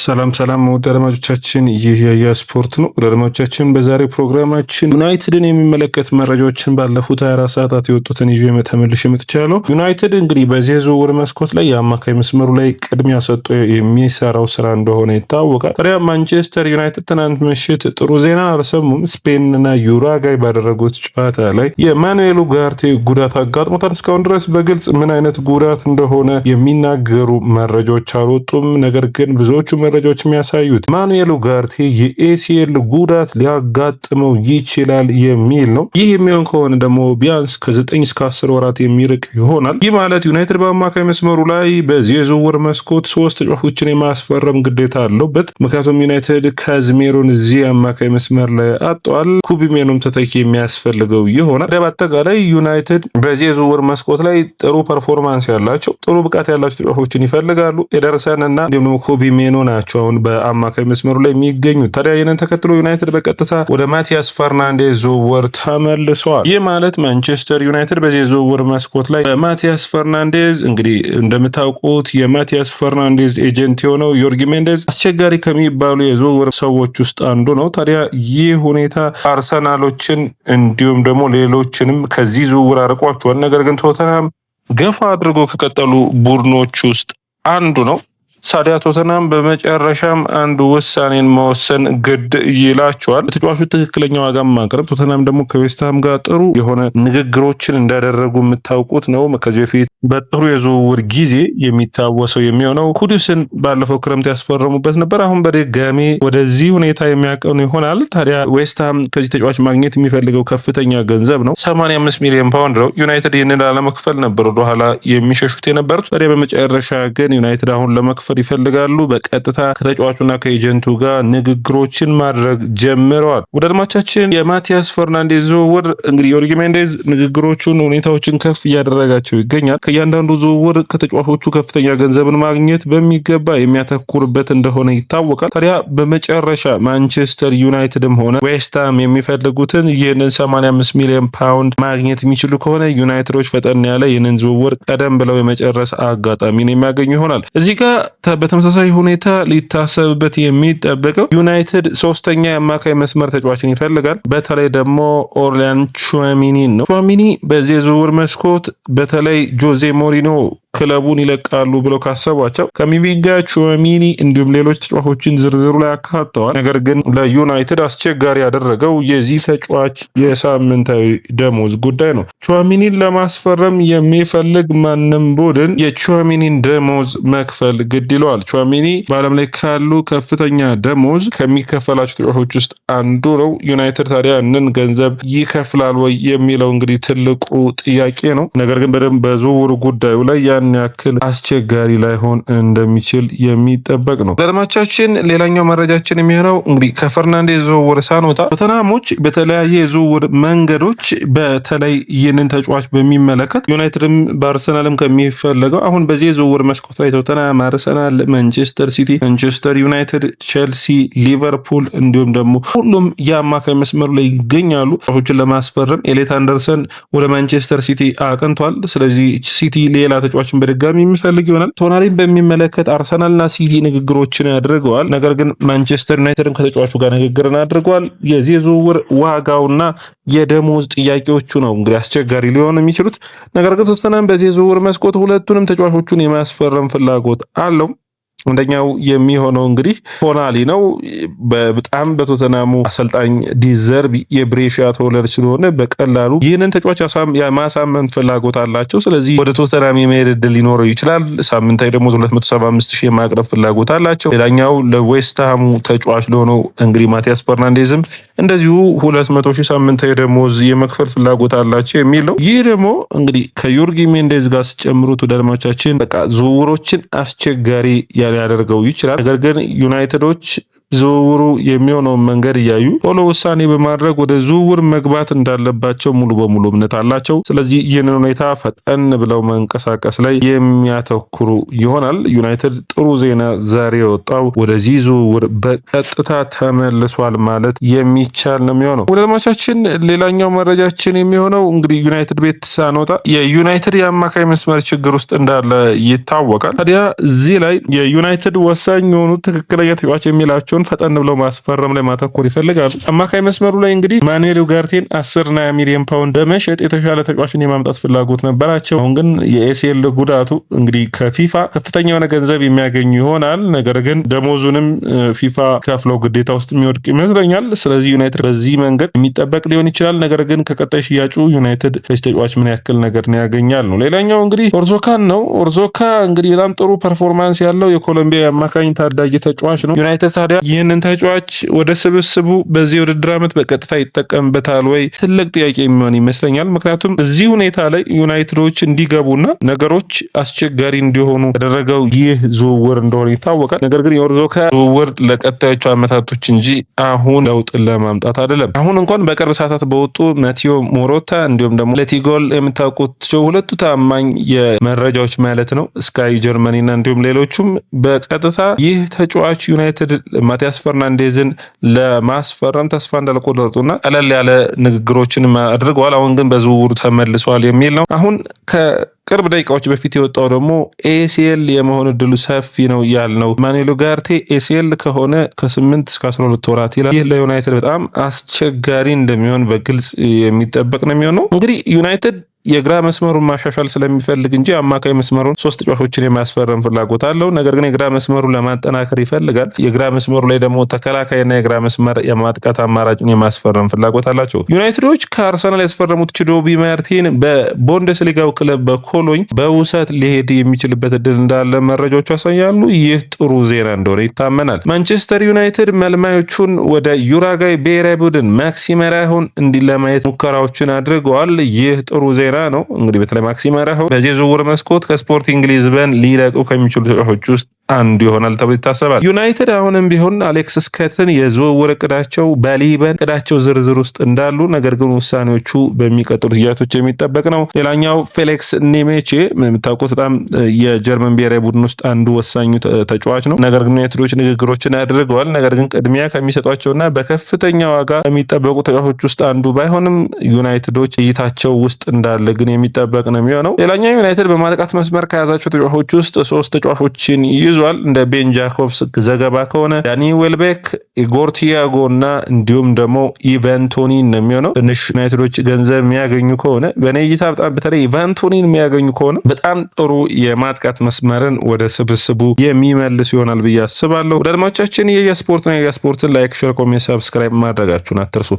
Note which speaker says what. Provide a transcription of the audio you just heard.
Speaker 1: ሰላም ውድ አድማጮቻችን፣ ይህ የስፖርት ነው። ውድ አድማጮቻችን በዛሬው ፕሮግራማችን ዩናይትድን የሚመለከት መረጃዎችን ባለፉት 24 ሰዓታት የወጡትን ይዤ ተመልሼ መጥቻለሁ። ዩናይትድ እንግዲህ በዚህ የዝውውር መስኮት ላይ የአማካይ መስመሩ ላይ ቅድሚያ ሰጥቶ የሚሰራው ስራ እንደሆነ ይታወቃል። ታዲያ ማንቸስተር ዩናይትድ ትናንት ምሽት ጥሩ ዜና አልሰሙም። ስፔንና ዩራጋይ ባደረጉት ጨዋታ ላይ የማኑኤል ኡጋርቴ ጉዳት አጋጥሞታል። እስካሁን ድረስ በግልጽ ምን አይነት ጉዳት እንደሆነ የሚናገሩ መረጃዎች አልወጡም። ነገር ግን ብዙዎቹ መረጃዎች የሚያሳዩት ማኑኤል ኡጋርቴ የኤሲኤል ጉዳት ሊያጋጥመው ይችላል የሚል ነው። ይህ የሚሆን ከሆነ ደግሞ ቢያንስ ከ9 እስከ 10 ወራት የሚርቅ ይሆናል። ይህ ማለት ዩናይትድ በአማካይ መስመሩ ላይ በዚህ የዝውውር መስኮት 3 ተጫዋቾችን የማስፈረም ግዴታ አለበት። ምክንያቱም ዩናይትድ ካዝሜሮን እዚህ አማካይ መስመር ላይ አጥቷል። ኩቢሜኖም ተተኪ የሚያስፈልገው ይሆናል። በአጠቃላይ ዩናይትድ በዚህ የዝውውር መስኮት ላይ ጥሩ ፐርፎርማንስ ያላቸው ጥሩ ብቃት ያላቸው ተጫዋቾችን ይፈልጋሉ። ኤደርሰን እና እንዲሁም ደግሞ ኩቢሜኖ ናቸው አሁን በአማካይ መስመሩ ላይ የሚገኙት። ታዲያ ይህንን ተከትሎ ዩናይትድ በቀጥታ ወደ ማቲያስ ፈርናንዴዝ ዝውውር ተመልሷል። ይህ ማለት ማንቸስተር ዩናይትድ በዚህ የዝውውር መስኮት ላይ ማቲያስ ፈርናንዴዝ እንግዲህ እንደምታውቁት የማቲያስ ፈርናንዴዝ ኤጀንት የሆነው ዮርጊ ሜንዴዝ አስቸጋሪ ከሚባሉ የዝውውር ሰዎች ውስጥ አንዱ ነው። ታዲያ ይህ ሁኔታ አርሰናሎችን እንዲሁም ደግሞ ሌሎችንም ከዚህ ዝውውር አርቋቸዋል። ነገር ግን ቶተንሃም ገፋ አድርጎ ከቀጠሉ ቡድኖች ውስጥ አንዱ ነው። ሳዲያ ቶተንሃም በመጨረሻም አንድ ውሳኔን መወሰን ግድ ይላቸዋል። ተጫዋቹ ትክክለኛ ዋጋ ማቅረብ። ቶተንሃም ደግሞ ከዌስትሃም ጋር ጥሩ የሆነ ንግግሮችን እንዳደረጉ የምታውቁት ነው። ከዚህ በፊት በጥሩ የዝውውር ጊዜ የሚታወሰው የሚሆነው ኩዱስን ባለፈው ክረምት ያስፈረሙበት ነበር። አሁን በድጋሚ ወደዚህ ሁኔታ የሚያቀኑ ይሆናል። ታዲያ ዌስትሃም ከዚህ ተጫዋች ማግኘት የሚፈልገው ከፍተኛ ገንዘብ ነው፣ 85 ሚሊዮን ፓውንድ ነው። ዩናይትድ ይህንን ላለመክፈል ነበር ወደኋላ የሚሸሹት የነበሩት። ታዲያ በመጨረሻ ግን ዩናይትድ አሁን ለመክፈል ይፈልጋሉ። በቀጥታ ከተጫዋቹና ከኤጀንቱ ጋር ንግግሮችን ማድረግ ጀምረዋል። ወደ አድማቻችን የማቲያስ ፈርናንዴዝ ዝውውር እንግዲህ ዮርጊ ሜንዴዝ ንግግሮቹን ሁኔታዎችን ከፍ እያደረጋቸው ይገኛል። ከእያንዳንዱ ዝውውር ከተጫዋቾቹ ከፍተኛ ገንዘብን ማግኘት በሚገባ የሚያተኩርበት እንደሆነ ይታወቃል። ታዲያ በመጨረሻ ማንቸስተር ዩናይትድም ሆነ ዌስትሃም የሚፈልጉትን ይህንን 85 ሚሊዮን ፓውንድ ማግኘት የሚችሉ ከሆነ ዩናይትዶች ፈጠን ያለ ይህንን ዝውውር ቀደም ብለው የመጨረስ አጋጣሚን የሚያገኙ ይሆናል። እዚህ ጋር በተመሳሳይ ሁኔታ ሊታሰብበት የሚጠበቀው ዩናይትድ ሶስተኛ የአማካይ መስመር ተጫዋችን ይፈልጋል። በተለይ ደግሞ ኦርሊያን ቹዋሚኒን ነው። ቹዋሚኒ በዚህ የዝውውር መስኮት በተለይ ጆዜ ሞሪኖ ክለቡን ይለቃሉ ብለው ካሰቧቸው ከሚቪጋ ቹዋሚኒ እንዲሁም ሌሎች ተጫዋቾችን ዝርዝሩ ላይ አካተዋል። ነገር ግን ለዩናይትድ አስቸጋሪ ያደረገው የዚህ ተጫዋች የሳምንታዊ ደሞዝ ጉዳይ ነው። ቹዋሚኒን ለማስፈረም የሚፈልግ ማንም ቡድን የቹዋሚኒን ደሞዝ መክፈል ግድ ይለዋል። ቹዋሚኒ በዓለም ላይ ካሉ ከፍተኛ ደሞዝ ከሚከፈላቸው ተጫዋቾች ውስጥ አንዱ ነው። ዩናይትድ ታዲያ ያንን ገንዘብ ይከፍላል ወይ የሚለው እንግዲህ ትልቁ ጥያቄ ነው። ነገር ግን በደንብ በዝውውሩ ጉዳዩ ላይ ያን ያክል አስቸጋሪ ላይሆን እንደሚችል የሚጠበቅ ነው። ለአድማቻችን ሌላኛው መረጃችን የሚሆነው እንግዲህ ከፈርናንዴዝ ዝውውር ሳንወጣ ቶተንሃሞች በተለያየ የዝውውር መንገዶች በተለይ ይህንን ተጫዋች በሚመለከት ዩናይትድም በአርሰናልም ከሚፈለገው አሁን በዚህ የዝውውር መስኮት ላይ ቶተንሃም፣ አርሰናል፣ ማንቸስተር ሲቲ፣ ማንቸስተር ዩናይትድ፣ ቼልሲ፣ ሊቨርፑል እንዲሁም ደግሞ ሁሉም የአማካይ መስመሩ ላይ ይገኛሉ። ተጫዋቾችን ለማስፈረም ኤሌት አንደርሰን ወደ ማንቸስተር ሲቲ አቅንቷል። ስለዚህ ሲቲ ሌላ ተጫዋች በድጋሚ የሚፈልግ ይሆናል። ቶናሊን በሚመለከት አርሰናልና ሲቲ ንግግሮችን ያድርገዋል። ነገር ግን ማንቸስተር ዩናይትድም ከተጫዋቹ ጋር ንግግርን አድርገዋል። የዚህ ዝውውር ዋጋውና የደሞዝ ጥያቄዎቹ ነው እንግዲህ አስቸጋሪ ሊሆን የሚችሉት። ነገር ግን ቶተንሃም በዚህ ዝውውር መስኮት ሁለቱንም ተጫዋቾቹን የማስፈረም ፍላጎት አለው። አንደኛው የሚሆነው እንግዲህ ቶናሊ ነው። በጣም በቶተናሙ አሰልጣኝ ዲዘርቢ የብሬሺያ ተወላጅ ስለሆነ በቀላሉ ይህንን ተጫዋች የማሳመን ፍላጎት አላቸው። ስለዚህ ወደ ቶተናም የመሄድ እድል ሊኖረው ይችላል። ሳምንታዊ ደግሞ 275,000 የማቅረብ ፍላጎት አላቸው። ሌላኛው ለዌስትሃሙ ተጫዋች ለሆነው እንግዲህ ማቲያስ ፈርናንዴዝም እንደዚሁ 200,000 ሳምንታዊ ደሞዝ የመክፈል ፍላጎት አላቸው የሚል ነው። ይህ ደግሞ እንግዲህ ከዮርጊ ሜንዴዝ ጋር ሲጨምሩት ወደ አድማቻችን በቃ ዝውውሮችን አስቸጋሪ ያደርገው ይችላል። ነገር ግን ዩናይትዶች ዝውውሩ የሚሆነውን መንገድ እያዩ ቶሎ ውሳኔ በማድረግ ወደ ዝውውር መግባት እንዳለባቸው ሙሉ በሙሉ እምነት አላቸው። ስለዚህ ይህንን ሁኔታ ፈጠን ብለው መንቀሳቀስ ላይ የሚያተኩሩ ይሆናል። ዩናይትድ ጥሩ ዜና ዛሬ የወጣው ወደዚህ ዝውውር በቀጥታ ተመልሷል ማለት የሚቻል ነው የሚሆነው። ወደ አድማቻችን ሌላኛው መረጃችን የሚሆነው እንግዲህ ዩናይትድ ቤት ሳንወጣ የዩናይትድ የአማካይ መስመር ችግር ውስጥ እንዳለ ይታወቃል። ታዲያ እዚህ ላይ የዩናይትድ ወሳኝ የሆኑ ትክክለኛ ተጫዋች የሚላቸውን ፈጠን ብለው ማስፈረም ላይ ማተኮር ይፈልጋሉ። አማካይ መስመሩ ላይ እንግዲህ ማኑኤል ኡጋርቴን 10 ሚሊዮን ፓውንድ በመሸጥ የተሻለ ተጫዋችን የማምጣት ፍላጎት ነበራቸው። አሁን ግን የኤሲኤል ጉዳቱ እንግዲህ ከፊፋ ከፍተኛ የሆነ ገንዘብ የሚያገኙ ይሆናል። ነገር ግን ደሞዙንም ፊፋ ከፍለው ግዴታ ውስጥ የሚወድቅ ይመስለኛል። ስለዚህ ዩናይትድ በዚህ መንገድ የሚጠበቅ ሊሆን ይችላል። ነገር ግን ከቀጣይ ሽያጩ ዩናይትድ ከዚህ ተጫዋች ምን ያክል ነገር ነው ያገኛል ነው። ሌላኛው እንግዲህ ኦርዞካን ነው። ኦርዞካ እንግዲህ በጣም ጥሩ ፐርፎርማንስ ያለው የኮሎምቢያ የአማካኝ ታዳጊ ተጫዋች ነው። ዩናይትድ ታዲያ ይህንን ተጫዋች ወደ ስብስቡ በዚህ ውድድር ዓመት በቀጥታ ይጠቀምበታል ወይ ትልቅ ጥያቄ የሚሆን ይመስለኛል። ምክንያቱም እዚህ ሁኔታ ላይ ዩናይትዶች እንዲገቡና ነገሮች አስቸጋሪ እንዲሆኑ ያደረገው ይህ ዝውውር እንደሆነ ይታወቃል። ነገር ግን የኦርዞካ ዝውውር ለቀጣዮቹ ዓመታቶች እንጂ አሁን ለውጥን ለማምጣት አይደለም። አሁን እንኳን በቅርብ ሰዓታት በወጡ ማቴዎ ሞሮታ እንዲሁም ደግሞ ለቲጎል የምታውቁት ሁለቱ ታማኝ የመረጃዎች ማለት ነው ስካይ ጀርመኒና እንዲሁም ሌሎቹም በቀጥታ ይህ ተጫዋች ዩናይትድ ማቲያስ ፈርናንዴዝን ለማስፈረም ተስፋ እንዳልቆረጡና ቀለል ያለ ንግግሮችን አድርገዋል። አሁን ግን በዝውውሩ ተመልሷል የሚል ነው። አሁን ቅርብ ደቂቃዎች በፊት የወጣው ደግሞ ኤሲኤል የመሆን እድሉ ሰፊ ነው ያልነው ማኑኤል ኡጋርቴ ኤሲኤል ከሆነ ከ8 እስከ 12 ወራት ይላል። ይህ ለዩናይትድ በጣም አስቸጋሪ እንደሚሆን በግልጽ የሚጠበቅ ነው የሚሆነው። እንግዲህ ዩናይትድ የግራ መስመሩን ማሻሻል ስለሚፈልግ እንጂ አማካይ መስመሩን 3 ተጫዋቾችን የማስፈረም ፍላጎት አለው። ነገር ግን የግራ መስመሩን ለማጠናከር ይፈልጋል። የግራ መስመሩ ላይ ደግሞ ተከላካይና የግራ መስመር የማጥቃት አማራጭን የማስፈረም ፍላጎት አላቸው። ዩናይትዶች ከአርሰናል ያስፈረሙት ቺዶቢ ማርቲን በቡንደስሊጋው ክለብ በኮሎኝ በውሰት ሊሄድ የሚችልበት እድል እንዳለ መረጃዎቹ ያሳያሉ። ይህ ጥሩ ዜና እንደሆነ ይታመናል። ማንቸስተር ዩናይትድ መልማዮቹን ወደ ዩራጋይ ብሔራዊ ቡድን ማክሲም ራሆን ለማየት ሙከራዎችን አድርገዋል። ይህ ጥሩ ዜና ነው። እንግዲህ በተለይ ማክሲም ራሆ በዚህ ዝውውር መስኮት ከስፖርቲንግ ሊዝበን ሊለቁ ከሚችሉ ተጫዋቾች ውስጥ አንዱ ይሆናል ተብሎ ይታሰባል። ዩናይትድ አሁንም ቢሆን አሌክስ ስከትን የዝውውር እቅዳቸው በሊበን እቅዳቸው ዝርዝር ውስጥ እንዳሉ፣ ነገር ግን ውሳኔዎቹ በሚቀጥሉት ጊዜያቶች የሚጠበቅ ነው። ሌላኛው ፌሊክስ ኔሜቼ የምታውቁት በጣም የጀርመን ብሔራዊ ቡድን ውስጥ አንዱ ወሳኙ ተጫዋች ነው። ነገር ግን ዩናይትዶች ንግግሮችን አድርገዋል። ነገር ግን ቅድሚያ ከሚሰጧቸውና በከፍተኛ ዋጋ ከሚጠበቁ ተጫዋቾች ውስጥ አንዱ ባይሆንም ዩናይትዶች እይታቸው ውስጥ እንዳለ ግን የሚጠበቅ ነው የሚሆነው። ሌላኛው ዩናይትድ በማጥቃት መስመር ከያዛቸው ተጫዋቾች ውስጥ 3 ተጫዋቾችን ይዟል። እንደ ቤን ጃኮብስ ዘገባ ከሆነ ዳኒ ዌልቤክ፣ ኢጎር ቲያጎ እና እንዲሁም ደግሞ ኢቫን ቶኒን ነው የሚሆነው። ትንሽ ዩናይትዶች ገንዘብ የሚያገኙ ከሆነ በኔ እይታ በጣም በተለይ ኢቫን ቶኒን የሚያገኙ ከሆነ በጣም ጥሩ የማጥቃት መስመርን ወደ ስብስቡ የሚመልስ ይሆናል ብዬ አስባለሁ። ወደ አድማጮቻችን የስፖርትን ላይክ፣ ሼር፣ ኮሜንት፣ ሰብስክራይብ ማድረጋችሁን አትርሱ።